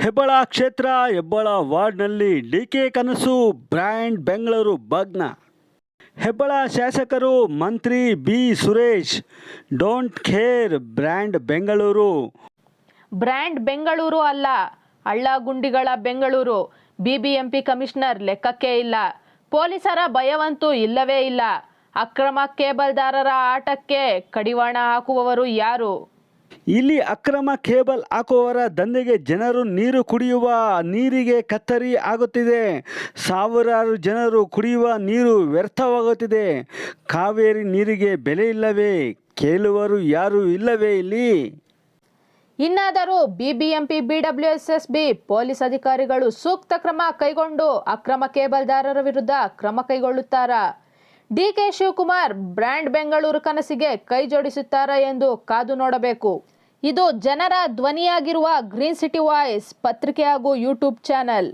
ಹೆಬ್ಬಾಳ ಕ್ಷೇತ್ರ ಹೆಬ್ಬಾಳ ವಾರ್ಡ್ನಲ್ಲಿ ಡಿಕೆ ಕನಸು ಬ್ರ್ಯಾಂಡ್ ಬೆಂಗಳೂರು ಭಗ್ನ. ಹೆಬ್ಬಾಳ ಶಾಸಕರು ಮಂತ್ರಿ B Suresh don't care brand Bengaluru. Brand Bengaluru ಅಲ್ಲ, ಹಳ್ಳಗುಂಡಿಗಳ ಬೆಂಗಳೂರು. ಬಿಬಿಎಂಪಿ ಕಮಿಷನರ್ ಲೆಕ್ಕಕ್ಕೆ ಇಲ್ಲ. ಪೊಲೀಸರ ಭಯವಂತೂ ಇಲ್ಲವೇ ಇಲ್ಲ. ಅಕ್ರಮ ಕೇಬಲ್ದಾರರ ಆಟಕ್ಕೆ ಕಡಿವಾಣ ಹಾಕುವವರು ಯಾರು? ಇಲ್ಲಿ ಅಕ್ರಮ ಕೇಬಲ್ ಹಾಕುವವರ ದಂಧೆಗೆ ಜನರು ನೀರು ಕುಡಿಯುವ ನೀರಿಗೆ ಕತ್ತರಿ ಆಗುತ್ತಿದೆ. ಸಾವಿರಾರು ಜನರು ಕುಡಿಯುವ ನೀರು ವ್ಯರ್ಥವಾಗುತ್ತಿದೆ. ಕಾವೇರಿ ನೀರಿಗೆ ಬೆಲೆ ಇಲ್ಲವೇ? ಕೇಳುವರು ಯಾರು ಇಲ್ಲವೇ ಇಲ್ಲಿ? ಇನ್ನಾದರೂ ಬಿಬಿಎಂಪಿ ಬಿಡಬ್ಲ್ಯೂಎಸ್ಎಸ್ಬಿ ಪೊಲೀಸ್ ಅಧಿಕಾರಿಗಳು ಸೂಕ್ತ ಕ್ರಮ ಕೈಗೊಂಡು ಅಕ್ರಮ ಕೇಬಲ್ದಾರರ ವಿರುದ್ಧ ಕ್ರಮ ಕೈಗೊಳ್ಳುತ್ತಾರಾ? ಡಿಕೆ ಶಿವಕುಮಾರ್ ಬ್ರ್ಯಾಂಡ್ ಬೆಂಗಳೂರು ಕನಸಿಗೆ ಕೈ ಜೋಡಿಸುತ್ತಾರಾ ಎಂದು ಕಾದು ನೋಡಬೇಕು. ಇದು ಜನರ ಧ್ವನಿಯಾಗಿರುವ ಗ್ರೀನ್ ಸಿಟಿ ವಾಯ್ಸ್ ಪತ್ರಿಕೆ ಹಾಗೂ ಯೂಟ್ಯೂಬ್ ಚಾನೆಲ್.